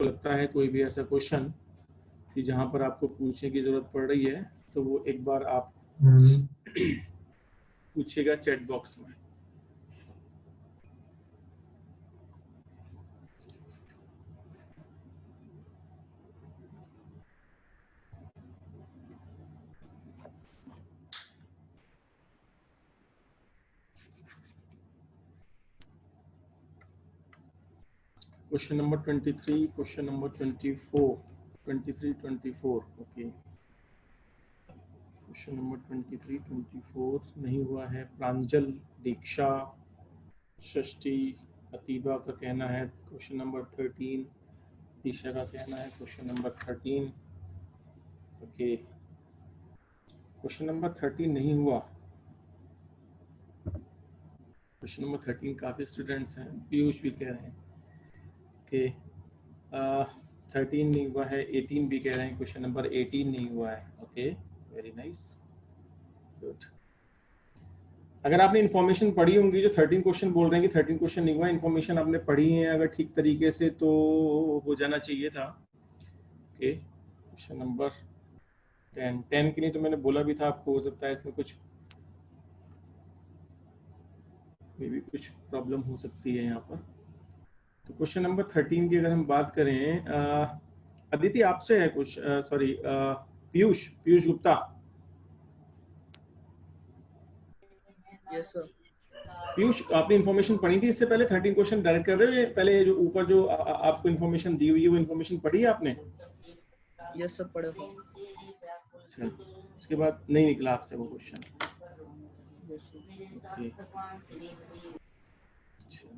लगता है कोई भी ऐसा क्वेश्चन कि जहां पर आपको पूछने की जरूरत पड़ रही है तो वो एक बार आप पूछिएगा चैट बॉक्स में। Question number 23, question number 24, 23, 24, okay. Question number 23, 24 नहीं हुआ है। प्रांजल, दीक्षा, षष्ठी, अतीबा का कहना है क्वेश्चन नंबर 13, दीक्षा का कहना है question number 13, okay. Question number 13 नहीं हुआ। क्वेश्चन नंबर 13 काफी स्टूडेंट्स हैं, पीयूष भी कह रहे हैं कि 13 नहीं हुआ है, 18 भी कह रहे हैं क्वेश्चन नंबर 18 नहीं हुआ है, ओके, वेरी नाइस, गुड। अगर आपने इन्फॉर्मेशन पढ़ी होंगी, जो 13 क्वेश्चन बोल रहे हैं कि 13 क्वेश्चन नहीं हुआ, इन्फॉर्मेशन आपने पढ़ी है अगर ठीक तरीके से तो हो जाना चाहिए था, ओके। क्वेश्चन नंबर 10 के लिए तो मैंने बोला भी था आपको, हो सकता है इसमें कुछ मे भी कुछ प्रॉब्लम हो सकती है यहाँ पर। तो क्वेश्चन नंबर 13 की अगर हम बात करें, अदिति आपसे है कुछ, sorry Piyush Gupta. Yes sir. Piyush, आपने इन्फॉर्मेशन पढ़ी थी इससे पहले? 13 क्वेश्चन डायरेक्ट कर रहे हो, पहले जो ऊपर जो आपको इन्फॉर्मेशन दी हुई है वो इन्फॉर्मेशन पढ़ी है आपने? यस सर, पढ़ा था। अच्छा, उसके बाद नहीं निकला आपसे वो क्वेश्चन? Yes sir. ओके, अच्छा।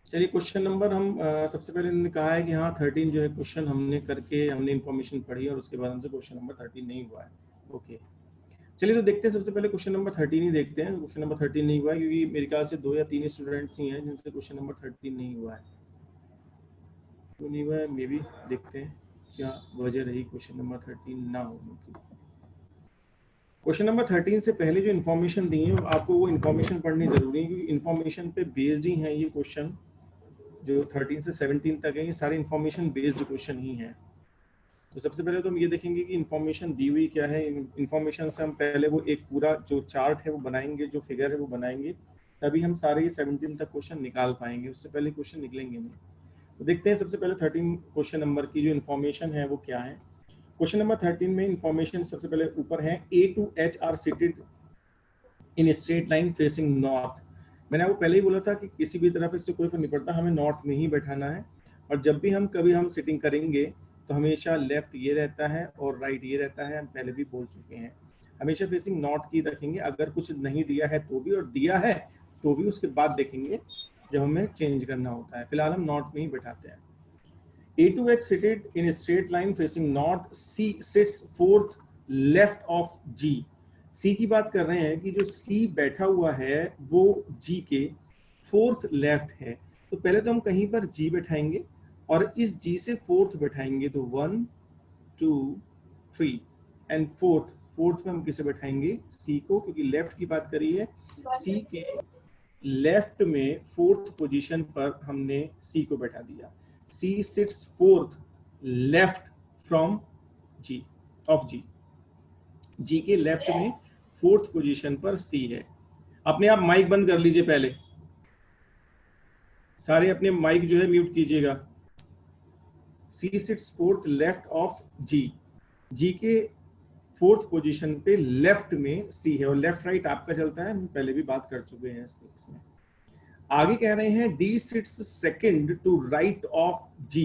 चलिए, क्वेश्चन नंबर हम सबसे पहले उन्होंने कहा है कि हाँ 13 जो है क्वेश्चन हमने करके हमने इन्फॉर्मेशन पढ़ी और उसके बाद हमसे क्वेश्चन नंबर 13 नहीं हुआ है, ओके। चलिए तो देखते हैं, सबसे पहले क्वेश्चन नंबर 13 ही देखते हैं। क्वेश्चन नंबर 13 नहीं हुआ है क्योंकि मेरे ख्याल से 2 या 3 स्टूडेंट्स ही हैं जिनसे क्वेश्चन नंबर 13 नहीं हुआ है। क्यों नहीं हुआ है, मे बी देखते हैं क्या वजह रही क्वेश्चन नंबर 13 ना होने की। क्वेश्चन नंबर 13 से पहले जो इन्फॉर्मेशन दी है आपको वो इन्फॉर्मेशन पढ़नी जरूरी है क्योंकि इन्फॉर्मेशन पे बेस्ड ही है ये क्वेश्चन। जो 13 से 17 तक है ये सारे इन्फॉर्मेशन बेस्ड क्वेश्चन ही है। तो सबसे पहले तो हम ये देखेंगे कि इन्फॉर्मेशन दी हुई क्या है। इन्फॉर्मेशन से हम पहले वो एक पूरा जो चार्ट है वो बनाएंगे, जो फिगर है वो बनाएंगे, तभी हम सारे ये 17 तक क्वेश्चन निकाल पाएंगे, उससे पहले क्वेश्चन निकलेंगे नहीं। तो देखते हैं सबसे पहले 13 क्वेश्चन नंबर की जो इन्फॉर्मेशन है वो क्या है। क्वेश्चन नंबर 13 में इन्फॉर्मेशन सबसे पहले ऊपर है, A to H are seated in straight line facing north. मैंने आपको पहले ही बोला था कि किसी भी तरफ इससे कोई फर्क नहीं पड़ता, हमें नॉर्थ में ही बैठाना है। और जब भी हम कभी हम सिटिंग करेंगे तो हमेशा लेफ्ट ये रहता है और राइट ये रहता है, हम पहले भी बोल चुके हैं। हमेशा फेसिंग नॉर्थ की रखेंगे, अगर कुछ नहीं दिया है तो भी, और दिया है तो भी उसके बाद देखेंगे जब हमें चेंज करना होता है। फिलहाल हम नॉर्थ में ही बैठाते हैं। A to H seated in a straight line facing north, C sits fourth left of G। C की बात कर रहे हैं कि जो C बैठा हुआ है वो G के फोर्थ लेफ्ट है। तो पहले तो हम कहीं पर G बैठाएंगे और इस G से फोर्थ बैठाएंगे, तो 1 2 3 एंड फोर्थ में हम किसे बैठाएंगे? C को, क्योंकि लेफ्ट की बात करी है। C के लेफ्ट में फोर्थ पोजीशन पर हमने C को बैठा दिया। C sits fourth left from G of G। G के लेफ्ट में फोर्थ पोजीशन पर C है। अपने आप माइक बंद कर लीजिए, पहले सारे अपने माइक जो है म्यूट कीजिएगा। C sits fourth left of G। G के फोर्थ पोजीशन पे लेफ्ट में C है और लेफ्ट राइट आपका चलता है, हम पहले भी बात कर चुके हैं इसमें। आगे कह रहे हैं D sits second to right of G।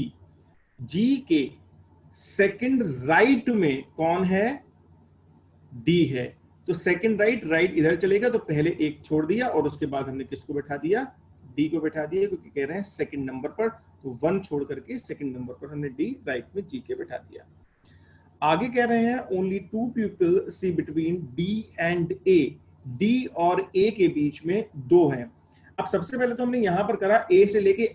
G के सेकंड राइट में कौन है? D है। तो सेकंड राइट, राइट इधर चलेगा, तो पहले एक छोड़ दिया और उसके बाद हमने किसको बैठा दिया, डी को बैठा दिया, क्योंकि कह रहे हैं सेकंड नंबर पर, तो 1 छोड़ करके सेकंड नंबर पर हमने डी, राइट में जी के बैठा दिया। आगे कह रहे हैं only 2 people see between D and A, D और ए के बीच में 2 हैं। अब सबसे पहले तो हमने यहां पर करा ए से लेके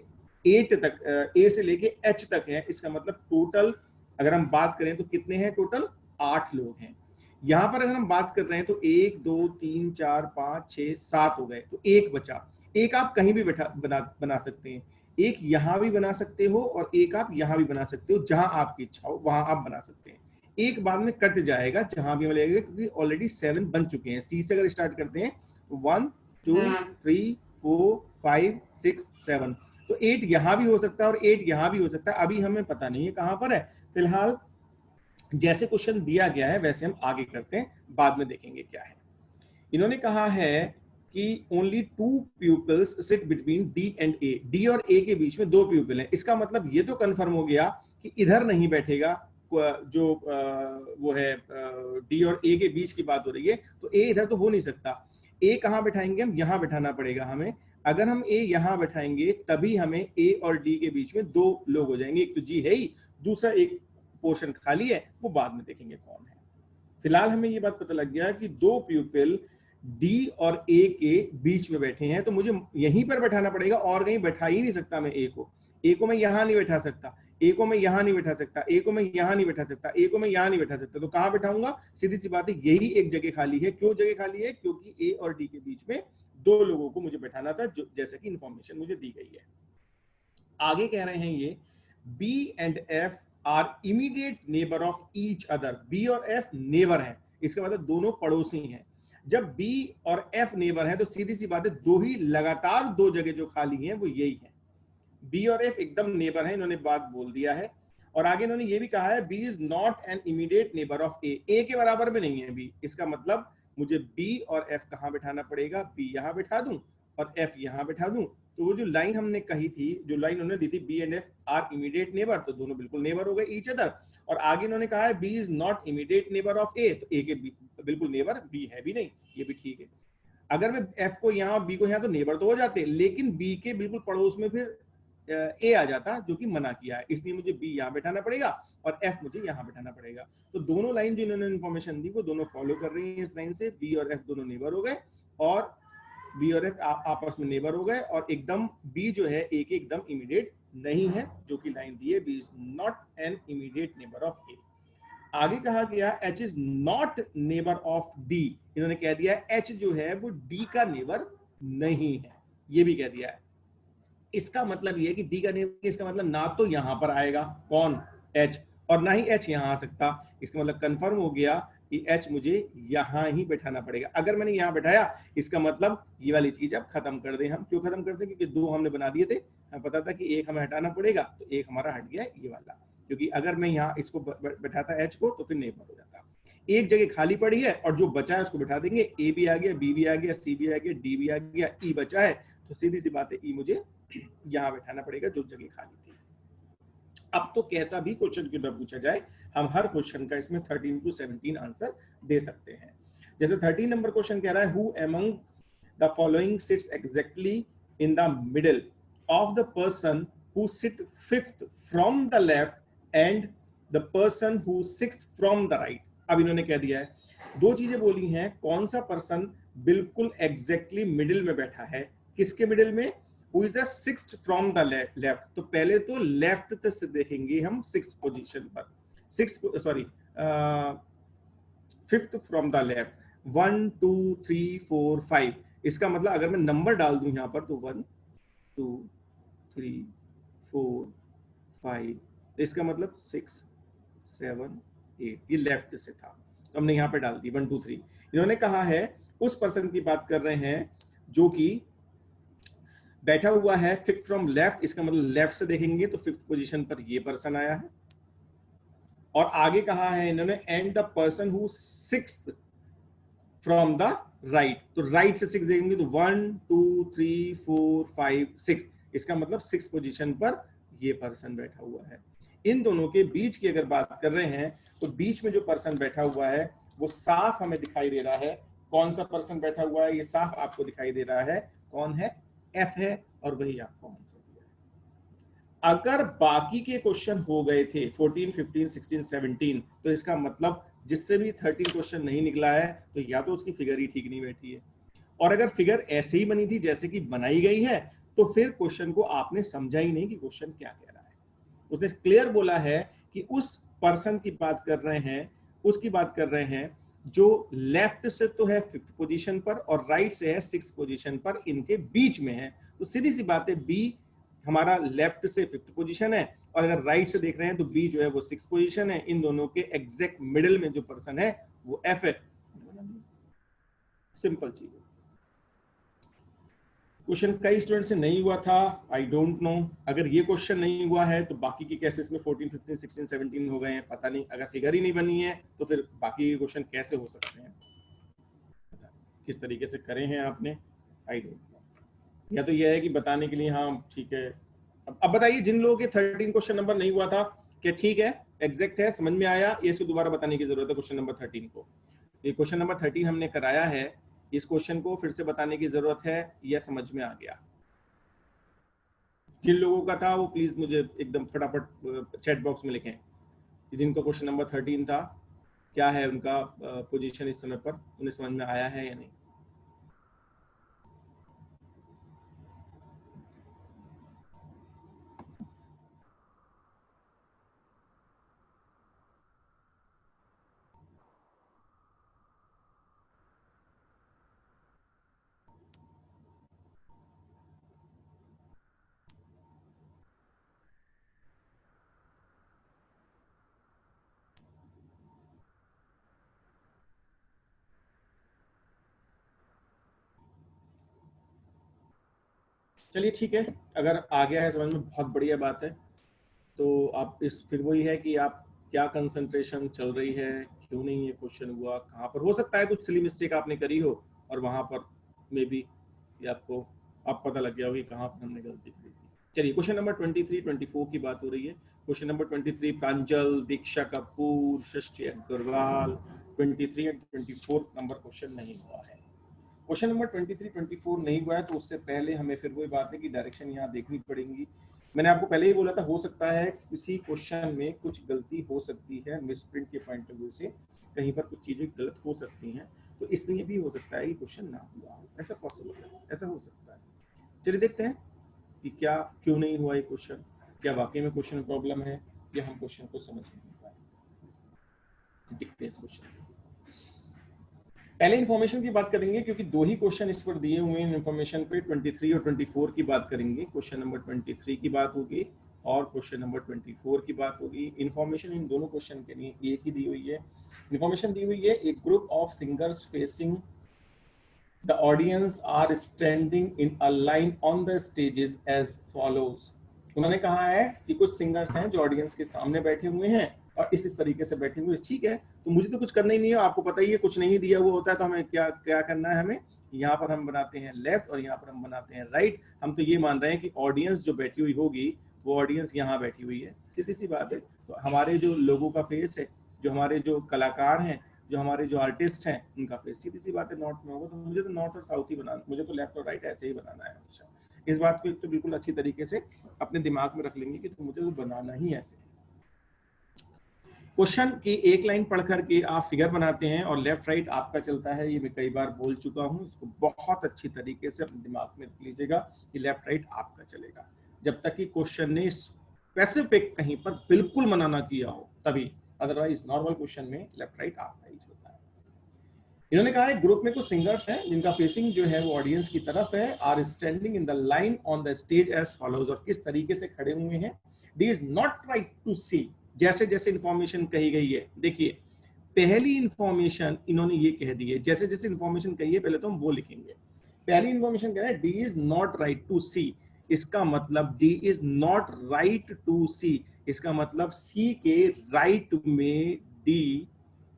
8 तक, ए से लेके एच तक है, इसका मतलब टोटल अगर हम बात करें तो कितने हैं, टोटल 8 लोग हैं। यहां पर अगर हम बात कर रहे हैं तो 1 2 3 4 5 6 7 हो गए, तो एक बचा। एक आप कहीं भी बना सकते हैं, एक यहां भी बना सकते हो और एक आप यहां भी बना सकते हो, जहां आपकी इच्छा हो वहां आप बना सकते हैं। एक बाद में कट जाएगा जहां भी मिलेगा, क्योंकि ऑलरेडी 7 बन चुके हैं। सी से अगर स्टार्ट करते हैं 1 2 3 4 5 6 7, तो 8 यहां भी हो सकता है और 8 यहां भी हो सकता है। अभी हमें पता नहीं है कहां पर है, फिलहाल जैसे क्वेश्चन दिया गया है वैसे हम आगे करते हैं, बाद में देखेंगे क्या है। इन्होंने कहा है कि only 2 pupils sit between D and A, D और ए के बीच में 2 प्यूपिल हैं। इसका मतलब ये तो कंफर्म हो गया कि इधर नहीं बैठेगा, जो वो है डी और ए के बीच की बात हो रही है, तो ए इधर तो हो नहीं सकता। ए कहां बैठाएंगे हम, यहां बैठाना पड़ेगा हमें। अगर हम ए यहां बैठाएंगे तभी हमें ए और डी के बीच में 2 लोग हो जाएंगे, एक तो जी है ही, दूसरा एक पोर्शन खाली है, वो बाद में देखेंगे कौन है। फिलहाल हमें ये बात पता लग गया कि 2 प्यूपिल डी और ए के बीच में बैठे हैं, तो मुझे यहीं पर बैठाना पड़ेगा और कहीं बैठा ही नहीं सकता मैं ए को मैं यहां नहीं बैठा सकता, ए को मैं यहां नहीं बैठा सकता, ए को मैं यहां नहीं बैठा सकता, ए को मैं यहां नहीं बैठा सकता, तो कहां बैठाऊंगा, सीधी सी बात है यही एक जगह खाली है। क्यों जगह खाली है, क्योंकि ए और डी के बीच में 2 लोगों को मुझे बैठाना था, जो जैसे कि इंफॉर्मेशन मुझे दी गई है। आगे कह रहे हैं ये B and F are immediate neighbour of each other, B और एफ नेबर हैं, इसका मतलब दोनों पड़ोसी हैं। जब बी और एफ नेबर हैं तो सीधी सी बात है दो ही लगातार 2 जगह जो खाली हैं वो यही है, बी और एफ एकदम नेबर हैं, इन्होंने बात बोल दिया है। और आगे इन्होंने ये भी कहा है B is not an immediate neighbour of A, A के बराबर में नहीं है बी, इसका मतलब मुझे बी और एफ कहां बैठाना पड़ेगा, बी यहां बैठा दूं और एफ यहां बैठा दूं। तो वो जो लाइन हमने कही थी, जो लाइन उन्होंने दी थी B and F are immediate neighbor, तो दोनों बिल्कुल नेबर हो गए ईच अदर। और आगे इन्होंने कहा है B is not immediate neighbour of A, तो ए के बिल्कुल नेबर, बी है भी नहीं, ये भी ठीक है। अगर मैं एफ को यहाँ और बी को यहाँ, तो नेबर तो हो जाते, लेकिन बी के बिल्कुल पड़ोस में फिर ए आ जाता, जो कि मना किया है, इसलिए मुझे बी यहाँ बैठाना पड़ेगा और एफ मुझे यहाँ बैठाना पड़ेगा। तो दोनों लाइन जो इन्होंने इन्फॉर्मेशन दी वो दोनों फॉलो कर रही है इस लाइन से, बी और एफ दोनों नेबर हो गए और बी और एफ आपस में नेबर हो गए, और एकदम बी जो है ए के एकदम इमीडिएट नहीं है, जो कि लाइन दी है B is not an immediate neighbour of A. आगे कहा गया H is not neighbour of D, इन्होंने कह दिया एच जो है वो डी का नेबर नहीं है, ये भी कह दिया है। इसका मतलब ये है कि डी का नेबर, इसका मतलब ना तो यहां पर आएगा कौन, एच, और ना ही एच यहां आ सकता। इसका मतलब कंफर्म हो गया कि एच मुझे यहां ही बैठाना पड़ेगा। अगर मैंने यहां बैठाया, इसका मतलब ये वाली चीज अब खत्म कर दें। हम क्यों खत्म कर दें, क्योंकि 2 हमने बना दिए थे, हमें पता था कि एक हमें हटाना पड़ेगा, तो एक हमारा हट गया ये वाला, क्योंकि अगर मैं यहाँ इसको बैठाता एच को तो फिर नेबर हो जाता। एक जगह खाली पड़ी है और जो बचा है उसको बैठा देंगे, ए भी आ गया, बी भी आ गया, सी भी आ गया, डी भी आ गया, ई बचा है, तो सीधी सी बात है ई मुझे यहां बैठाना पड़ेगा जो जगह खाली थी। अब तो कैसा भी क्वेश्चन क्यों ना पूछा जाए, हम हर क्वेश्चन का इसमें 13 to 17 आंसर दे सकते हैं। जैसे 13 नंबर क्वेश्चन कह रहा है who among the following sits exactly in the middle of the person who sit 5th from the left and the person who 6th from the right. अब इन्होंने कह दिया है 2 चीजें बोली हैं, कौन सा पर्सन बिल्कुल एग्जैक्टली मिडिल में बैठा है, किसके मिडिल में, Who is the 6th from the left। तो पहले तो लेफ्ट से देखेंगे हम 6th पोजीशन पर, 5th फ्रॉम द लेफ्ट, 1 2 3 4 5। इसका मतलब अगर मैं नंबर डाल दूं यहां पर तो 1 2 3 4 5, तो इसका मतलब 6 7 8, ये लेफ्ट से था, तो हमने यहां पर डाल दी 1 2 3। इन्होंने कहा है उस पर्सन की बात कर रहे हैं जो कि बैठा हुआ है 5th फ्रॉम लेफ्ट, इसका मतलब लेफ्ट से देखेंगे तो 5th पोजीशन पर ये पर्सन आया है। और आगे कहा है इन्होंने and the person who 6th from the right, तो राइट से 6 देखेंगे तो 1 2 3 4 5 6, इसका मतलब 6th पोजीशन पर ये पर्सन बैठा हुआ है। इन दोनों के बीच की अगर बात कर रहे हैं तो बीच में जो पर्सन बैठा हुआ है वो साफ हमें दिखाई दे रहा है। कौन सा पर्सन बैठा हुआ है ये साफ आपको दिखाई दे रहा है, कौन है, एफ है, और वही आपको आंसर दिया है। अगर बाकी के क्वेश्चन हो गए थे 14, 15, 16, 17, तो इसका मतलब जिससे भी 13 क्वेश्चन नहीं निकला है तो या तो उसकी फिगर ही ठीक नहीं बैठी है, और अगर फिगर ऐसे ही बनी थी जैसे कि बनाई गई है तो फिर क्वेश्चन को आपने समझा ही नहीं कि क्वेश्चन क्या कह रहा है। उसने क्लियर बोला है कि उस पर्सन की बात कर रहे हैं, उसकी बात कर रहे हैं जो लेफ्ट से तो है 5th पोजीशन पर और राइट से है 6th पोजीशन पर, इनके बीच में है। तो सीधी सी बात है बी हमारा लेफ्ट से 5th पोजीशन है, और अगर राइट से देख रहे हैं तो बी जो है वो 6th पोजीशन है। इन दोनों के एग्जैक्ट मिडिल में जो पर्सन है वो एफ है। सिंपल चीज है। क्वेश्चन कई स्टूडेंट से नहीं हुआ था, आई डोंट नो। अगर ये क्वेश्चन नहीं हुआ है तो बाकी के केसेस में 14, 15, 16, 17 हो गए हैं, पता नहीं। अगर फिगर ही नहीं बनी है तो फिर बाकी के क्वेश्चन कैसे हो सकते हैं, किस तरीके से करे हैं आपने, आई डोंट नो। या तो ये है कि बताने के लिए हाँ ठीक है। अब बताइए जिन लोगों के 13 क्वेश्चन नंबर नहीं हुआ था, क्या ठीक है, एग्जैक्ट है, समझ में आया, ये इसको दोबारा बताने की जरूरत है क्वेश्चन नंबर 13 को। ये क्वेश्चन नंबर 13 हमने कराया है, इस क्वेश्चन को फिर से बताने की जरूरत है, यह समझ में आ गया। जिन लोगों का था वो प्लीज मुझे एकदम फटाफट चैट बॉक्स में लिखें, जिनका क्वेश्चन नंबर 13 था क्या है उनका पोजीशन इस समय पर, उन्हें समझ में आया है या नहीं। चलिए ठीक है, अगर आ गया है समझ में बहुत बढ़िया बात है। तो आप इस फिर वही है कि आप क्या कंसंट्रेशन चल रही है, क्यों नहीं ये क्वेश्चन हुआ, कहाँ पर हो सकता है कुछ सिली मिस्टेक आपने करी हो और वहां पर मे बी आपको अब पता लग गया हो कि कहाँ पर हमने गलती करी थी। चलिए क्वेश्चन नंबर 23, 24 की बात हो रही है। Question number 23 Pranjal, Diksha Kapoor, Shashthi Agarwal, 23 and 24 number question नहीं हुआ है। क्वेश्चन नंबर 23, 24 नहीं हुआ है तो उससे पहले हमें फिर वही बात है कि डायरेक्शन यहाँ देखनी पड़ेगी। मैंने आपको पहले ही बोला था हो सकता है किसी क्वेश्चन में कुछ गलती हो सकती है, मिसप्रिंट के पॉइंट ऑफ व्यू से कहीं पर कुछ चीजें गलत हो सकती हैं, तो इसलिए भी हो सकता है कि क्वेश्चन ना हुआ हो, ऐसा पॉसिबल है, ऐसा हो सकता है। चलिए देखते हैं कि क्या क्यों नहीं हुआ ये क्वेश्चन, क्या वाकई में क्वेश्चन प्रॉब्लम है या हम क्वेश्चन को समझ नहीं पाए। देखते हैं इस क्वेश्चन। पहले इन्फॉर्मेशन की बात करेंगे क्योंकि दो ही क्वेश्चन इस पर दिए हुए हैं इन्फॉर्मेशन पे, 23 और 24 की बात करेंगे। क्वेश्चन नंबर 23 की बात होगी और क्वेश्चन नंबर 24 की बात होगी। इन्फॉर्मेशन इन दोनों क्वेश्चन के लिए एक ही दी हुई है। इन्फॉर्मेशन दी हुई है, एक group of singers facing the audience are standing in a line on the stages as follows. उन्होंने कहा है कि कुछ सिंगर्स हैं जो ऑडियंस के सामने बैठे हुए हैं और इस तरीके से बैठे हुए। ठीक है, तो मुझे तो कुछ करना ही नहीं है, आपको पता ही है कुछ नहीं दिया हुआ होता है तो हमें क्या क्या करना है, हमें यहाँ पर हम बनाते हैं लेफ्ट और यहाँ पर हम बनाते हैं राइट। हम तो ये मान रहे हैं कि ऑडियंस जो बैठी हुई होगी वो ऑडियंस यहाँ बैठी हुई है, सीधी सी बात है। तो हमारे जो लोगों का फेस है, जो हमारे जो कलाकार हैं, जो हमारे जो आर्टिस्ट हैं, उनका फेस सीधी सी बात है नॉर्थ में होगा, तो मुझे तो नॉर्थ और साउथ ही बनाना, मुझे तो लेफ्ट और राइट ऐसे ही बनाना है हमेशा। इस बात को एक तो बिल्कुल अच्छी तरीके से अपने दिमाग में रख लेंगे कि तो मुझे तो बनाना ही ऐसे है। क्वेश्चन की एक लाइन पढ़ करके आप फिगर बनाते हैं और लेफ्ट राइट आपका चलता है, ये मैं कई बार बोल चुका हूं, इसको बहुत अच्छी तरीके से अपने दिमाग में रख लीजिएगा कि लेफ्ट राइट आपका चलेगा, जब तक कि क्वेश्चन ने स्पेसिफिक कहीं पर बिल्कुल मना ना किया हो तभी, अदरवाइज नॉर्मल क्वेश्चन में लेफ्ट राइट आपका ही चलता है। इन्होंने कहा है ग्रुप में कुछ सिंगर्स हैं जिनका फेसिंग जो है वो ऑडियंस की तरफ है, are standing in the line on the stage as follows, और किस तरीके से खड़े हुए हैं। D is not right to C, जैसे जैसे इंफॉर्मेशन कही गई है। देखिए पहली इंफॉर्मेशन इन्होंने ये कह दी है, जैसे जैसे इंफॉर्मेशन कही है पहले तो हम वो लिखेंगे। पहली इंफॉर्मेशन कह रहा है D is not right to C, इसका मतलब D is not right to C, इसका मतलब सी के राइट में डी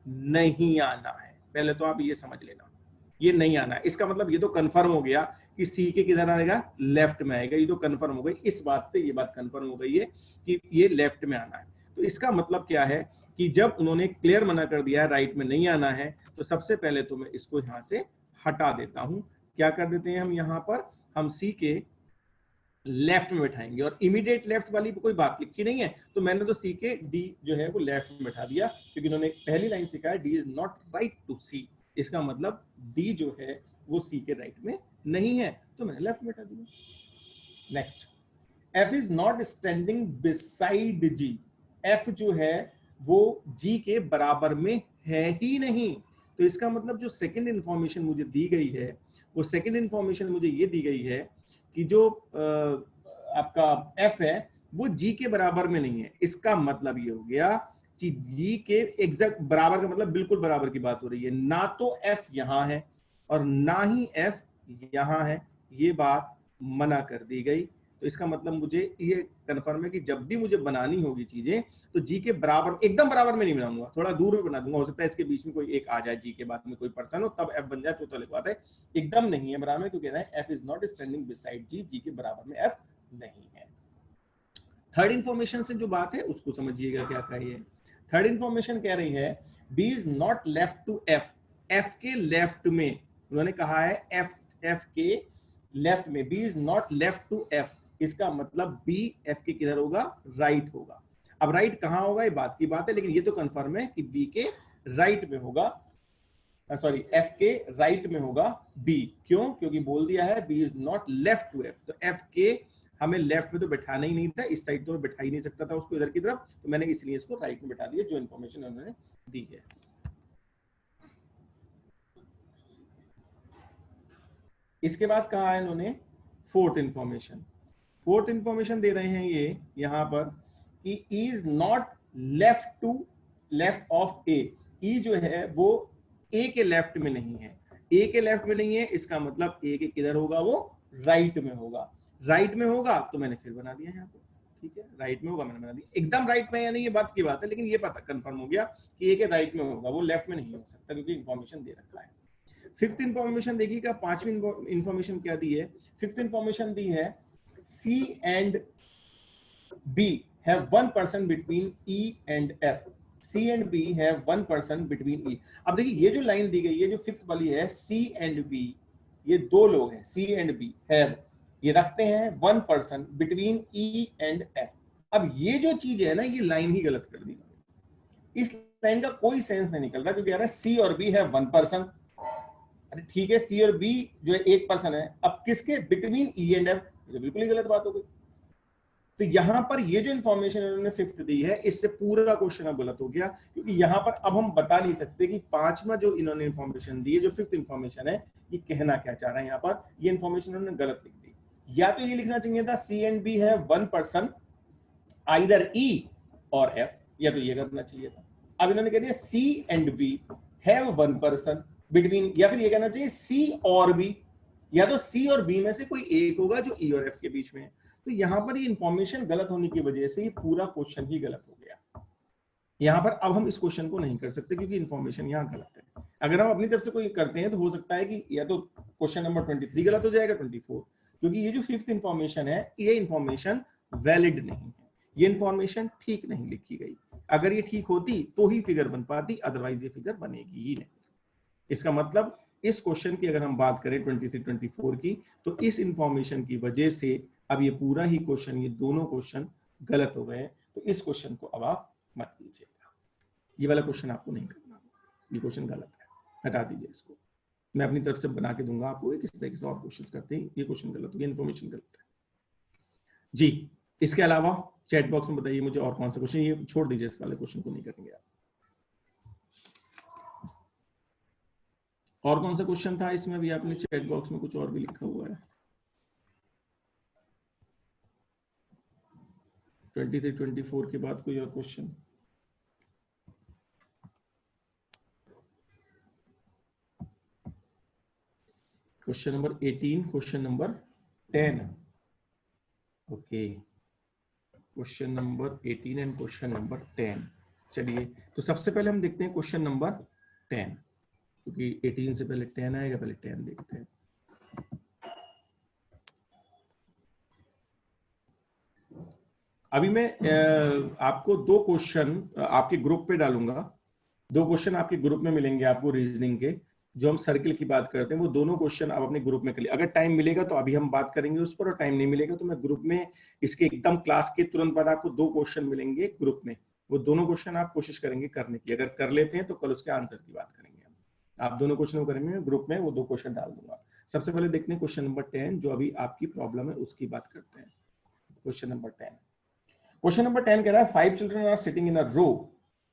नहीं आना है। पहले तो आप ये समझ लेना, ये नहीं आना है, इसका मतलब ये तो कंफर्म हो गया कि सी के किधर आएगा, लेफ्ट में आएगा, ये तो कंफर्म हो गई। इस बात से ये बात कंफर्म हो गई है कि ये लेफ्ट में आना है। तो इसका मतलब क्या है कि जब उन्होंने क्लियर मना कर दिया राइट में नहीं आना है, तो सबसे पहले तो मैं इसको यहां से हटा देता हूं। क्या कर देते हैं हम यहां पर, हम सी के लेफ्ट में बैठाएंगे, और इमीडिएट लेफ्ट वाली कोई बात लिखी नहीं है, तो मैंने तो सी के डी जो है वो लेफ्ट में बैठा दिया, क्योंकि उन्होंने पहली लाइन सिखाया D is not right to C, इसका मतलब डी जो है वो सी के राइट में नहीं है, तो मैंने लेफ्ट में बैठा दिया। Next, F is not standing beside G, F जो है वो जी के बराबर में है ही नहीं, तो इसका मतलब जो सेकंड इंफॉर्मेशन मुझे दी गई है, वो सेकंड इंफॉर्मेशन मुझे ये दी गई है कि जो आपका एफ है वो जी के बराबर में नहीं है। इसका मतलब ये हो गया कि जी के एग्जैक्ट बराबर का मतलब बिल्कुल बराबर की बात हो रही है, ना तो एफ यहां है और ना ही एफ यहां है, ये बात मना कर दी गई। तो इसका मतलब मुझे ये कंफर्म है कि जब भी मुझे बनानी होगी चीजें, तो जी के बराबर, एकदम बराबर में नहीं बनाऊंगा, थोड़ा दूर में बना दूंगा। हो सकता है इसके बीच में कोई एक आ जाए, जी के बाद में कोई पर्सन हो, तब एफ बन जाए तो अलग बात है। एकदम नहीं है बराबर में, क्योंकि F is not standing beside G, G के बराबर में एफ नहीं है। थर्ड इंफॉर्मेशन से जो बात है उसको समझिएगा क्या कही है। थर्ड इंफॉर्मेशन कह रही है B is not left to F, F के लेफ्ट में, उन्होंने कहा है एफ के लेफ्ट में, B is not left to F, इसका मतलब बी एफ के किधर होगा, राइट होगा। अब राइट कहां होगा ये बात की बात है, लेकिन ये तो कंफर्म है कि बी के राइट में होगा, सॉरी एफ के राइट में होगा बी। क्यों? क्योंकि बोल दिया है B is not left to F, तो एफ के हमें लेफ्ट में तो बैठाना ही नहीं था, इस साइड तो मैं बैठा ही नहीं सकता था उसको इधर की तरफ, तो मैंने इसलिए इसको राइट में बैठा दिया जो इंफॉर्मेशन उन्होंने दी है। इसके बाद कहा है इन्होंने फोर्थ इंफॉर्मेशन, फोर्थ इंफॉर्मेशन दे रहे हैं ये यहां पर कि is not left to left of A, E जो है वो ए के लेफ्ट में नहीं है, ए के लेफ्ट में नहीं है, इसका मतलब ए के किधर होगा, वो राइट में होगा। राइट में होगा तो मैंने फिर बना दिया यहाँ पे, ठीक है, राइट में होगा मैंने बना दिया। एकदम राइट में या नहीं ये बात की बात है, लेकिन ये पता कंफर्म हो गया कि ए के राइट में होगा, वो लेफ्ट में नहीं हो सकता, क्योंकि इंफॉर्मेशन दे रखा है। फिफ्थ इंफॉर्मेशन देखिएगा, पांचवी इंफॉर्मेशन क्या दी है, फिफ्थ इंफॉर्मेशन दी है C and B have one person between E and F, C and B have one person between E। अब देखिए ये जो लाइन दी गई है जो फिफ्थ वाली है, C and B, ये दो लोग हैं, C and B have, ये रखते हैं one person between E and F। अब ये जो चीज है ना, ये लाइन ही गलत कर दी, इस लाइन का कोई सेंस नहीं निकल रहा, क्योंकि यार C और B है वन पर्सन, अरे ठीक है सी और बी जो है एक पर्सन है, अब किसके, बिटवीन ई एंड एफ, ये बिल्कुल ही गलत बात हो गई। तो यहां पर ये जो इंफॉर्मेशन इन्होंने फिफ्थ दी है, इससे पूरा क्वेश्चन अब गलत हो गया, क्योंकि यहां पर अब हम बता नहीं सकते कि पांचवा जो इन्होंने इंफॉर्मेशन दी है, जो फिफ्थ इंफॉर्मेशन है, ये कहना क्या चाह रहा है। यहाँ पर ये इंफॉर्मेशन इन्होंने गलत लिख दी, या तो ये लिखना चाहिए था सी एंड बी है वन पर्सन आइदर ई और एफ, या तो ये करना चाहिए था। अब इन्होंने कह दिया C and B have one person between, या फिर ये कहना चाहिए सी और बी, या तो सी और बी में से कोई एक होगा जो ई और एफ के बीच में है। तो यहां पर ये इंफॉर्मेशन गलत होने की वजह से ये पूरा क्वेश्चन ही गलत हो गया। यहां पर अब हम इस क्वेश्चन को नहीं कर सकते, क्योंकि इंफॉर्मेशन यहां गलत है। अगर हम अपनी तरफ से कोई करते हैं तो हो सकता है कि या तो क्वेश्चन नंबर 23 गलत हो जाएगा, 24, क्योंकि ये जो फिफ्थ इंफॉर्मेशन है, ये इंफॉर्मेशन वैलिड नहीं है, ये इंफॉर्मेशन ठीक नहीं लिखी गई। अगर ये ठीक होती तो ही फिगर बन पाती, अदरवाइज ये फिगर बनेगी ही नहीं। इसका मतलब इस क्वेश्चन की अगर हम बात करें 23 24 की, तो इस इंफॉर्मेशन की वजह से अब ये पूरा ही क्वेश्चन, ये दोनों क्वेश्चन गलत हो गए। तो इस क्वेश्चन को अब आप मत कीजिएगा, ये वाला क्वेश्चन आपको नहीं करना, ये क्वेश्चन गलत है, हटा दीजिए इसको। मैं अपनी तरफ से बना के दूंगा आपको किस तरीके से और क्वेश्चन करते हैं, ये क्वेश्चन गलत हो गया, इन्फॉर्मेशन गलत है जी। इसके अलावा चैट बॉक्स में बताइए मुझे और कौन सा क्वेश्चन, ये छोड़ दीजिए, इस वाले क्वेश्चन को नहीं करेंगे आप। और कौन सा क्वेश्चन था इसमें, भी आपने चैट बॉक्स में कुछ और भी लिखा हुआ है। 23 24 के बाद कोई और question? Question number 18, question number 10, okay, question number 18 and question number 10। चलिए तो सबसे पहले हम देखते हैं क्वेश्चन नंबर 10, क्योंकि 18 से पहले 10 आएगा, पहले 10 देखते हैं। अभी मैं आपको दो क्वेश्चन आपके ग्रुप पे डालूंगा, दो क्वेश्चन आपके ग्रुप में मिलेंगे आपको रीजनिंग के, जो हम सर्किल की बात करते हैं, वो दोनों क्वेश्चन आप अपने ग्रुप में कर लिए। अगर टाइम मिलेगा तो अभी हम बात करेंगे उस पर, और टाइम नहीं मिलेगा तो मैं ग्रुप में इसके एकदम क्लास के तुरंत बाद आपको दो क्वेश्चन मिलेंगे ग्रुप में, वो दोनों क्वेश्चन आप कोशिश करेंगे करने की। अगर कर लेते हैं तो कल उसके आंसर की बात करेंगे हम। आप दोनों क्वेश्चन करेंगे ग्रुप में, वो दो क्वेश्चन डाल दूंगा। सबसे पहले देखते हैं क्वेश्चन नंबर 10, जो अभी आपकी प्रॉब्लम है उसकी बात करते हैं। क्वेश्चन नंबर 10, क्वेश्चन नंबर 10 कह रहा है 5 children are sitting in a row,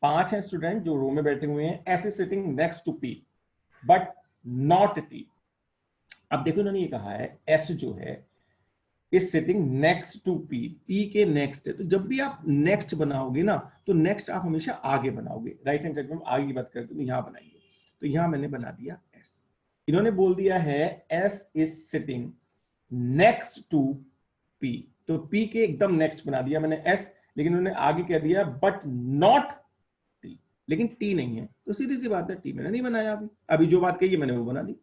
5 हैं स्टूडेंट जो रो में बैठे हुए हैं, S is sitting next to P but not T. अब देखो इन्होंने ये कहा है एस जो है is sitting next to P, P के नेक्स्ट है। तो जब भी आप नेक्स्ट बनाओगे ना, तो नेक्स्ट आप हमेशा आगे बनाओगे, राइट हैंड साइड में आगे की बात करते तो यहां बनाइए। तो यहां मैंने बना दिया एस। इन्होंने बोल दिया है S is sitting next to P, तो पी के एकदम नेक्स्ट बना दिया मैंने एस, लेकिन उन्होंने आगे कह दिया बट नॉट टी, लेकिन टी नहीं है। तो सीधी सी बात है, टी मैंने नहीं बनाया, अभी जो बात कही है मैंने वो बना दी।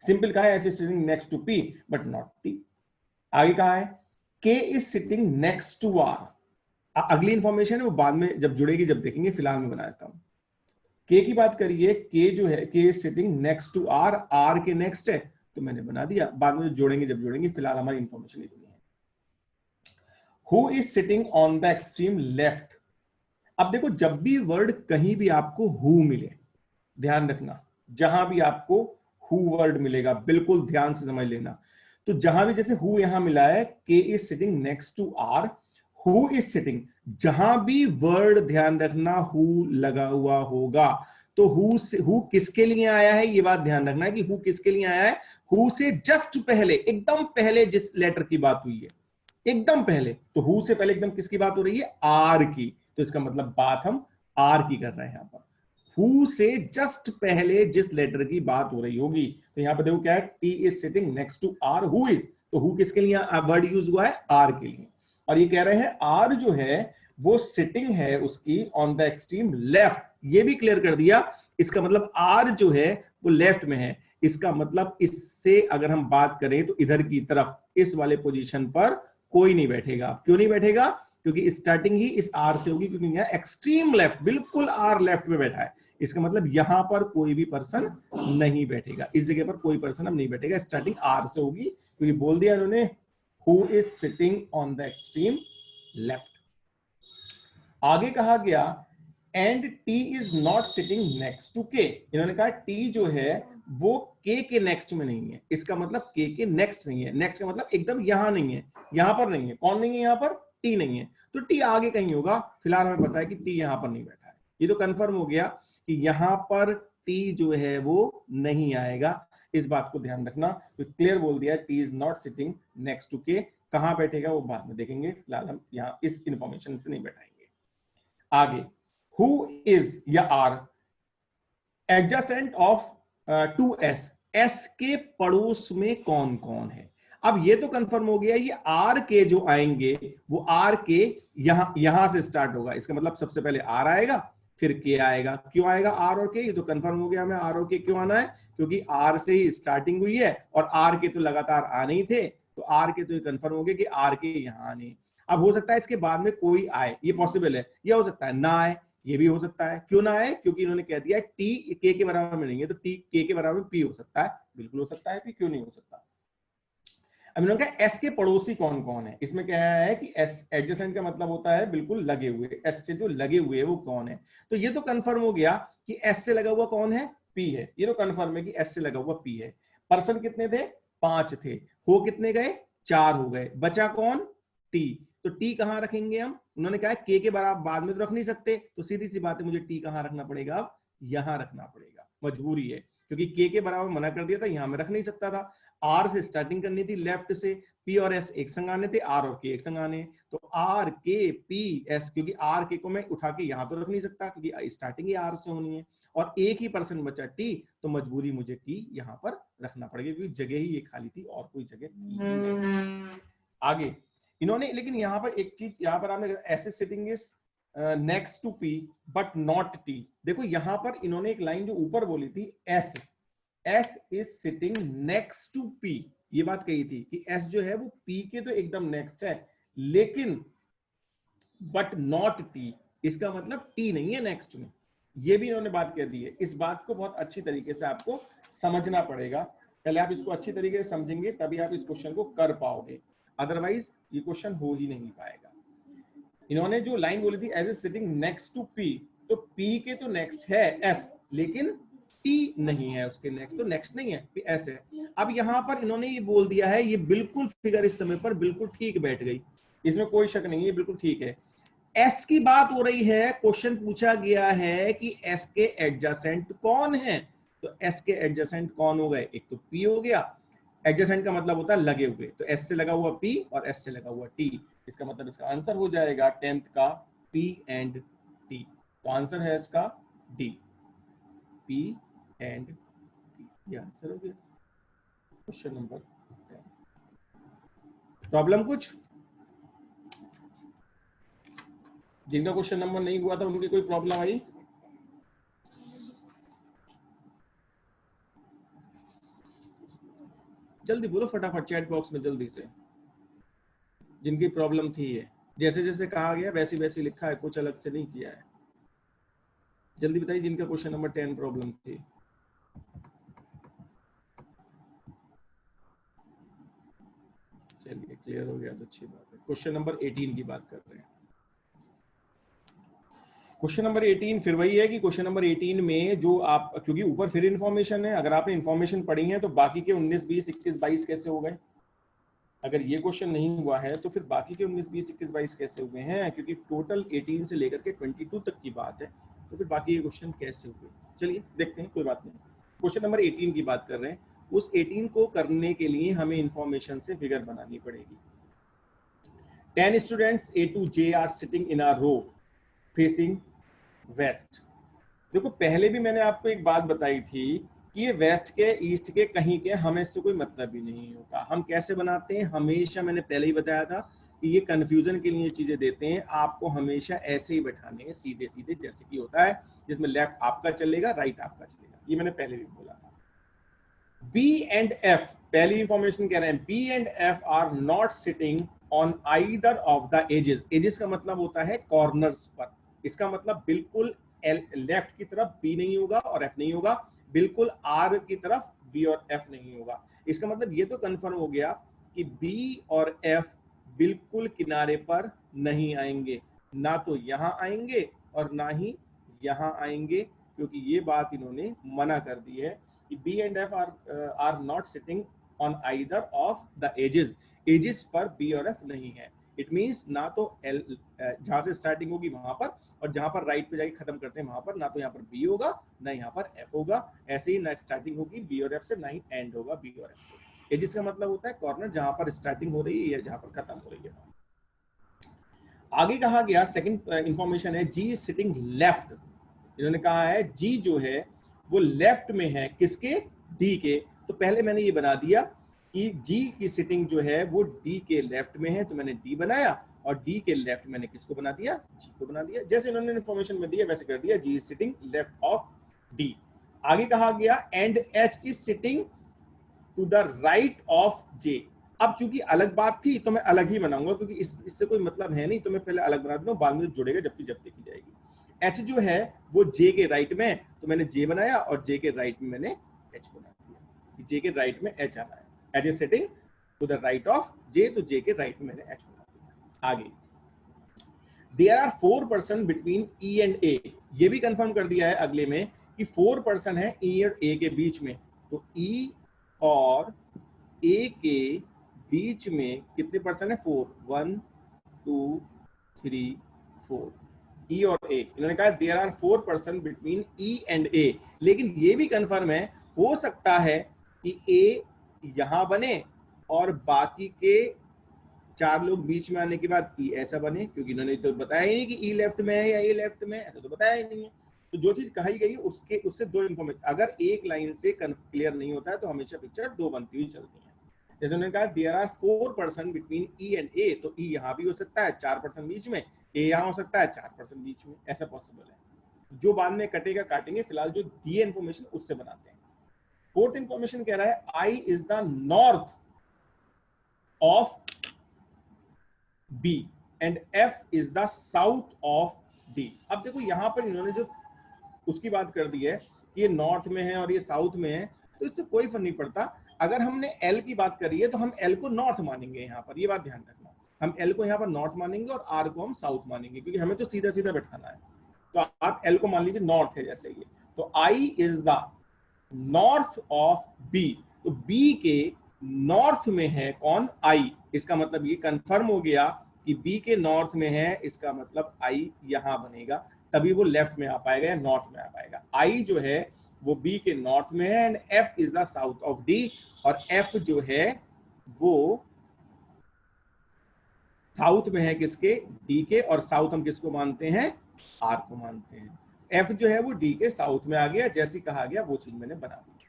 सिंपल कहा है S is sitting next to P but not T. आगे कहा है K is sitting next to R, अगली इंफॉर्मेशन है वो बाद में जब जुड़ेगी जब देखेंगे, फिलहाल मैं बना देता हूं। के की बात करिए, के जो है K is sitting next to R, R के नेक्स्ट है तो मैंने बना दिया, बाद में जोड़ेंगे जब जोड़ेंगे, फिलहाल हमारी इंफॉर्मेशन इतनी है। Who is sitting on the extreme left. अब देखो जब भी वर्ड कहीं भी आपको हु मिले, ध्यान रखना, जहां भी आपको हु वर्ड मिलेगा बिल्कुल ध्यान से समझ लेना। तो जहां भी जैसे हु यहां मिला है, K is sitting next to R, who is sitting, जहां भी वर्ड ध्यान रखना हु लगा हुआ होगा, तो हु किसके लिए आया है, ये बात ध्यान रखना है कि हु किसके लिए आया है। हु से जस्ट पहले, एकदम पहले जिस लेटर की बात हुई है, एकदम पहले, तो हु से पहले एकदम किसकी बात हो रही है, आर की। तो इसका मतलब बात हम आर की कर रहे हैं यहां पर। हु से जस्ट पहले जिस लेटर की बात हो रही होगी, तो यहां पर देखो क्या है, T is sitting next to R, who is, तो हु किसके लिए वर्ड यूज हुआ है, आर के लिए। और ये कह रहे हैं आर जो है वो सिटिंग है उसकी ऑन द एक्सट्रीम लेफ्ट, ये भी क्लियर कर दिया। इसका मतलब आर जो है वो लेफ्ट में है, इसका मतलब इससे अगर हम बात करें तो इधर की तरफ इस वाले पोजीशन पर कोई नहीं बैठेगा। क्यों नहीं बैठेगा, क्योंकि स्टार्टिंग ही इस आर से होगी, क्योंकि यहाँ एक्सट्रीम लेफ्ट, बिल्कुल आर लेफ्ट में बैठा है। इसका मतलब यहां पर कोई भी पर्सन नहीं बैठेगा, इस जगह पर कोई पर्सन अब नहीं बैठेगा, स्टार्टिंग आर से होगी, क्योंकि बोल दिया इन्होंने who is sitting on the extreme left. आगे कहा गया and T is not sitting next to K, इन्होंने कहा टी जो है वो के नेक्स्ट में नहीं है, इसका मतलब के नेक्स्ट नहीं है। नेक्स्ट का मतलब एकदम यहां नहीं है, यहां पर नहीं है। कौन नहीं है यहां पर, टी नहीं है, तो टी आगे कहीं होगा। फिलहाल हमें पता है कि टी यहां पर नहीं बैठा है, ये तो कंफर्म हो गया कि यहां पर टी जो है वो नहीं आएगा। इस बात को ध्यान रखना, तो क्लियर बोल दिया T is not sitting next to K. कहां बैठेगा वो बाद में देखेंगे, फिलहाल हम यहां इस इंफॉर्मेशन से नहीं बैठाएंगे। आगे हु इज या are adjacent of to S, S के पड़ोस में कौन कौन है। अब ये तो कंफर्म हो गया, ये आर के जो आएंगे वो आर के यहां से स्टार्ट होगा, इसका मतलब सबसे पहले आर आएगा फिर के आएगा। क्यों आएगा आर और के, ये तो कंफर्म हो गया हमें आर और के क्यों आना है, क्योंकि आर से ही स्टार्टिंग हुई है और आर के तो लगातार आने ही थे, तो आर के तो ये कंफर्म हो गया कि आर के यहां आने। अब हो सकता है इसके बाद में कोई आए, ये पॉसिबल है, या हो सकता है ना आए, ये भी हो सकता है। क्यों ना आए, क्योंकि इन्होंने कह दिया टी के बराबर में नहीं है, तो टी के बराबर पी हो सकता है, बिल्कुल हो सकता है, पी क्यों नहीं हो सकता। अब इन्होंने कहा एस के पड़ोसी कौन कौन है, इसमें क्या है कि एस एडजेसेंट का मतलब होता है बिल्कुल लगे हुए, एस से जो लगे हुए वो कौन है। तो ये तो कंफर्म हो गया कि एस से लगा हुआ कौन है, पी है, ये तो कंफर्म है कि एस से लगा हुआ पी है। पर्सन कितने थे, 5 थे, हो कितने गए, 4 हो गए, बचा कौन, टी। तो टी कहां रखेंगे हम, उन्होंने कहा के बराबर बाद में तो रख नहीं सकते, तो सीधी सी बात है मुझे टी कहां रखना पड़ेगा, अब यहां रखना पड़ेगा, मजबूरी है, क्योंकि के बराबर मना कर दिया था, यहां में रख नहीं सकता था। आर से स्टार्टिंग करनी थी लेफ्ट से, पी और एस एक संग आने थे, आर और के एक संग आने, तो आर के पी एस, क्योंकि आर के को मैं उठा के यहां तो रख नहीं सकता क्योंकि स्टार्टिंग ही आर से होनी है, और एक ही पर्सन बचा टी, तो मजबूरी मुझे टी यहां पर रखना पड़ेगा, क्योंकि जगह ही ये खाली थी और कोई जगह थी नहीं। आगे इन्होंने, लेकिन यहां पर एक चीज, यहां पर आपने ऐसे sitting is next to P but not T, देखो यहां पर इन्होंने एक लाइन जो ऊपर बोली थी S, S is sitting next to P, ये बात कही थी कि एस जो है वो पी के तो एकदम नेक्स्ट है, लेकिन बट नॉट टी, इसका मतलब टी नहीं है नेक्स्ट में, ये भी इन्होंने बात कह दी है। इस बात को बहुत अच्छी तरीके से आपको समझना पड़ेगा, पहले आप इसको अच्छी तरीके से समझेंगे तभी आप इस क्वेश्चन को कर पाओगे, अदरवाइज ये क्वेश्चन हो ही नहीं पाएगा। इन्होंने जो लाइन बोली थी as a sitting next to P, तो पी के तो नेक्स्ट है एस, लेकिन टी नहीं है उसके नेक्स्ट, तो नेक्स्ट नहीं है, एस है। अब यहां पर इन्होंने ये बोल दिया है, ये बिल्कुल फिगर इस समय पर बिल्कुल ठीक बैठ गई, इसमें कोई शक नहीं है, बिल्कुल ठीक है। एस की बात हो रही है, क्वेश्चन पूछा गया है कि एस के एडजेसेंट कौन है, तो एस के एडजेसेंट कौन हो गए, एक तो पी हो गया, एडजेसेंट का मतलब होता है लगे हुए, तो एस से लगा हुआ पी और एस से लगा हुआ टी, इसका मतलब इसका आंसर हो जाएगा 10th का पी एंड टी, तो आंसर है इसका डी, पी एंड टी, ये आंसर हो गया क्वेश्चन नंबर 10। प्रॉब्लम कुछ, जिनका क्वेश्चन नंबर नहीं हुआ था उनकी कोई प्रॉब्लम आई? जल्दी बोलो फटाफट चैट बॉक्स में, जल्दी से, जिनकी प्रॉब्लम थी ये, जैसे जैसे कहा गया वैसे वैसे लिखा है, कुछ अलग से नहीं किया है, जल्दी बताइए जिनका क्वेश्चन नंबर 10 प्रॉब्लम थी। चलिए क्लियर हो गया तो अच्छी बात है। क्वेश्चन नंबर 18 की बात कर रहे हैं। क्वेश्चन नंबर 18 फिर वही है कि क्वेश्चन नंबर 18 में जो आप, क्योंकि ऊपर फिर इन्फॉर्मेशन है, अगर आपने इन्फॉर्मेशन पढ़ी है तो बाकी के 19, 20, 21, 22 कैसे हो गए? अगर ये क्वेश्चन नहीं हुआ है तो फिर बाकी के 19, 20, 21, 22 कैसे हुए हैं? क्योंकि टोटल 18 से लेकर के 22 तक की बात है, तो फिर बाकी ये क्वेश्चन कैसे हुए? चलिए देखते हैं, कोई बात नहीं। क्वेश्चन नंबर 18 की बात कर रहे हैं, उस 18 को करने के लिए हमें इन्फॉर्मेशन से फिगर बनानी पड़ेगी। 10 students A to J are sitting in a row facing west। देखो पहले भी मैंने आपको एक बात बताई थी कि ये वेस्ट के ईस्ट के कहीं के हमें इससे कोई मतलब ही नहीं होता। हम कैसे बनाते हैं, हमेशा मैंने पहले ही बताया था कि ये कंफ्यूजन के लिए चीजें देते हैं, आपको हमेशा ऐसे ही बैठाने हैं सीधे सीधे, जैसे कि होता है जिसमें लेफ्ट आपका चलेगा राइट आपका चलेगा, ये मैंने पहले भी बोला था। बी एंड एफ, पहली इंफॉर्मेशन कह रहे हैं B and F are not sitting on either of the edges. Edges का मतलब होता है कॉर्नर्स पर, इसका मतलब बिल्कुल लेफ्ट की तरफ बी नहीं होगा और एफ नहीं होगा, बिल्कुल आर की तरफ बी और एफ नहीं होगा। इसका मतलब ये तो कंफर्म हो गया कि बी और एफ बिल्कुल किनारे पर नहीं आएंगे, ना तो यहां आएंगे और ना ही यहां आएंगे, क्योंकि ये बात इन्होंने मना कर दी है कि B and F are not sitting on either of the edges. Edges पर बी और एफ नहीं है। इट मींस ना तो एल जहां से स्टार्टिंग होगी वहां पर, और जहां पर राइट पे जाके खत्म करते हैं वहां पर, ना तो यहाँ पर बी होगा ना यहाँ पर एफ होगा। ऐसे ही ना स्टार्टिंग होगी बी और एफ से, ना ही एंड होगा बी और एफ से। एजेस का मतलब होता है कॉर्नर जहां पर स्टार्टिंग हो रही है या जहां पर खत्म हो रही है। आगे कहा गया सेकंड इंफॉर्मेशन है जी सिटिंग लेफ्ट। इन्होंने कहा है जी जो है वो लेफ्ट में है, किसके? डी के। तो पहले मैंने ये बना दिया कि जी की सिटिंग जो है वो डी के लेफ्ट में है, तो मैंने डी बनाया, और डी के लेफ्ट मैंने किसको बना दिया? जी को बना दिया। जैसे इन्होंने इन्फॉर्मेशन में दिया वैसे कर दिया, G is sitting left of D. आगे कहा गया and H is sitting to the right of J. अब चूंकि अलग बात थी तो मैं अलग ही बनाऊंगा, क्योंकि इससे कोई मतलब है नहीं, तो मैं पहले अलग बना दूंगा, बाद में जुड़ेगा जबकि जब देखी जाएगी। एच जो है वो जे के राइट में, तो मैंने जे बनाया और जे के राइट में मैंने एच बना दिया, जे के राइट में एच आना है। H is sitting to the right of J, तो जे के राइट में मैंने एच बना दिया। आगे there are 4 person between E and A, ये भी कंफर्म कर दिया है अगले में कि 4 पर्सन है ई और ए के बीच में। तो ई और ए के बीच में कितने पर्सन है? 4, 1 2 3 4, ई और ए। इन्होंने कहा there are 4 person between E and A, लेकिन ये भी कंफर्म है, हो सकता है कि ए यहां बने और बाकी के 4 लोग बीच में आने के बाद ई ऐसा बने, क्योंकि इन्होंने तो बताया ही नहीं कि ई लेफ्ट में है या ए लेफ्ट में है, ऐसा तो बताया ही नहीं है। तो जो चीज कही गई उसके उससे दो इन्फॉर्मेशन, अगर एक लाइन से क्लियर नहीं होता है तो हमेशा पिक्चर दो बनती हुई चलती है। जैसे उन्होंने कहा there are 4 person between E and A, तो ई यहाँ भी हो सकता है 4 पर्सन बीच में, ए यहाँ हो सकता है 4 पर्सन बीच में, ऐसा पॉसिबल है। जो बाद में कटेगा काटेंगे, फिलहाल जो दिए इन्फॉर्मेशन उससे बनाते हैं। फोर्थ इन्फॉर्मेशन कह रहा है I is the north of B. And F is the south of D. अब देखो यहाँ पर इन्होंने जो उसकी बात कर दी है कि ये नॉर्थ में है और ये साउथ में है, तो इससे कोई फर्क नहीं पड़ता। अगर हमने एल की बात करी है तो हम एल को नॉर्थ मानेंगे, यहाँ पर ये बात ध्यान रखना, हम एल को यहाँ पर नॉर्थ मानेंगे और आर को हम साउथ मानेंगे, क्योंकि हमें तो सीधा सीधा बैठाना है। तो आप एल को मान लीजिए नॉर्थ है जैसे ये, तो I is the north of B, तो बी के नॉर्थ में है कौन, आई। इसका मतलब ये कंफर्म हो गया कि बी के नॉर्थ में है, इसका मतलब आई यहां बनेगा, तभी वो लेफ्ट में आ पाएगा या नॉर्थ में आ पाएगा। आई जो है वो बी के नॉर्थ में है and F is the south of D, और एफ जो है वो साउथ में है किसके, डी के, और साउथ हम किसको मानते हैं, आर को मानते हैं। एफ जो है वो डी के साउथ में आ गया, जैसे कहा गया वो चीज मैंने बना दी।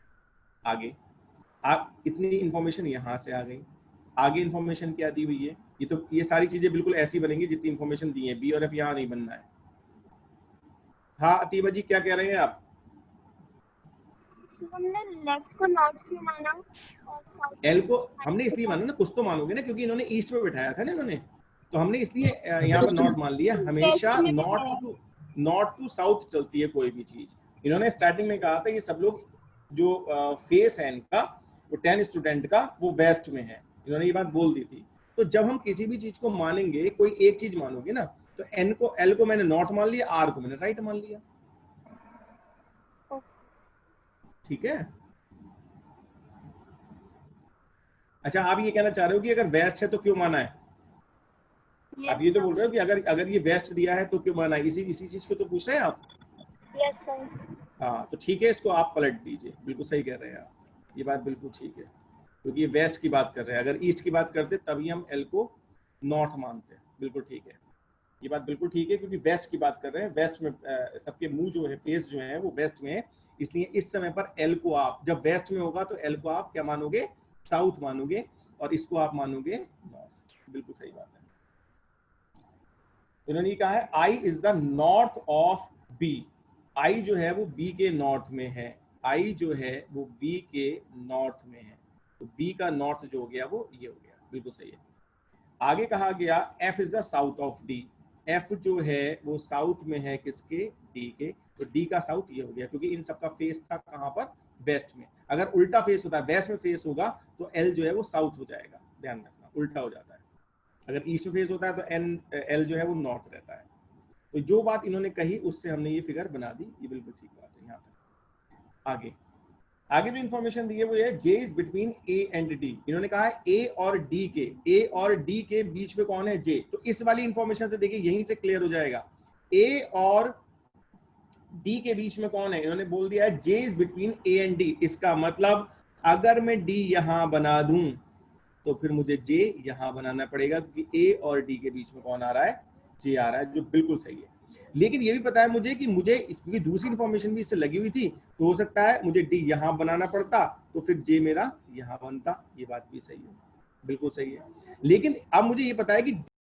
आगे इतनी इंफॉर्मेशन यहां से आ गई। आगे इंफॉर्मेशन क्या दी हुई है, ये तो ये सारी चीजें बिल्कुल ऐसी बनेंगी जितनी इंफॉर्मेशन दी है, बी और एफ यहां नहीं बनना है। हाँ अतीबा जी क्या कह रहे हैं आप? हमने लेफ्ट को नॉर्थ क्यों माना और साउथ एल को हमने इसलिए माना ना, कुछ तो मानोगे ना, क्योंकि इन्होंने ईस्ट में बैठाया था ना इन्होंने, तो हमने इसलिए यहाँ पर नॉर्थ मान लिया। हमेशा नॉर्थ टू साउथ चलती है कोई भी चीज। इन्होंने स्टार्टिंग में कहा था ये सब लोग जो फेस है इनका, वो 10 स्टूडेंट का, वो वेस्ट में है, इन्होंने ये बात बोल दी थी। तो जब हम किसी भी चीज को मानेंगे, कोई एक चीज मानोगे ना, तो एल को मैंने नॉर्थ मान लिया, आर को मैंने राइट मान लिया, ठीक है। अच्छा आप ये कहना चाह रहे हो कि अगर वेस्ट है तो क्यों माना है? आप ये तो बोल रहे हो कि अगर ये वेस्ट दिया है तो क्यों माना है, इसी चीज को तो पूछ रहे हैं आप। Yes sir. हाँ तो ठीक है, इसको आप पलट दीजिए, बिल्कुल सही कह रहे हैं आप, ये बात बिल्कुल ठीक है, क्योंकि ये वेस्ट की बात कर रहे हैं। अगर ईस्ट की बात करते तभी हम एल को नॉर्थ मानते हैं, बिल्कुल ठीक है, ये बात बिल्कुल ठीक है, क्योंकि वेस्ट की बात कर रहे हैं। वेस्ट में सबके मुंह जो है, फेस जो है वो वेस्ट में है, इसलिए इस समय पर एल को आप, जब वेस्ट में होगा तो एल को आप क्या मानोगे, साउथ मानोगे, और इसको आप मानोगे नॉर्थ, बिल्कुल सही बात है। इन्होंने कहा है I is the north of B, I जो है वो बी के नॉर्थ में है, आई जो है वो बी के नॉर्थ में है, तो बी का नॉर्थ जो हो गया वो ये हो गया, बिल्कुल सही है। आगे कहा गया F is the south of D, F जो है वो साउथ में है किसके, डी के, तो डी का साउथ ये हो गया, क्योंकि इन सबका फेस था कहां पर, वेस्ट में। अगर उल्टा फेस होता है, वेस्ट में फेस होगा तो एल जो है वो साउथ हो जाएगा, ध्यान रखना, उल्टा हो जाता है। अगर ईस्ट में फेस होता है तो एल जो है वो नॉर्थ रहता है। तो जो बात इन्होंने कही उससे हमने ये फिगर बना दी, ये बिल्कुल ठीक बात है। यहाँ तक आगे जो इंफॉर्मेशन दी है वो है J is between A and D. इन्होंने कहा है ए और डी के बीच में कौन है, जे। तो इस वाली इंफॉर्मेशन से देखिए यहीं से क्लियर हो जाएगा, ए और डी के बीच में कौन है, इन्होंने बोल दिया है J is between A and D. इसका मतलब अगर मैं डी यहां बना दूं तो फिर मुझे जे यहां बनाना पड़ेगा, क्योंकि ए और डी के बीच में कौन आ रहा है, जे आ रहा है, जो बिल्कुल सही है। लेकिन ये भी पता है मुझे कि मुझे, क्योंकि दूसरी इंफॉर्मेशन भी इससे लगी हुई थी, तो हो सकता है मुझे डी यहां बनाना पड़ता तो फिर जे मेरा यहां बनता, ये बात भी सही है, बिल्कुल सही है। लेकिन अब मुझे ये पता है कि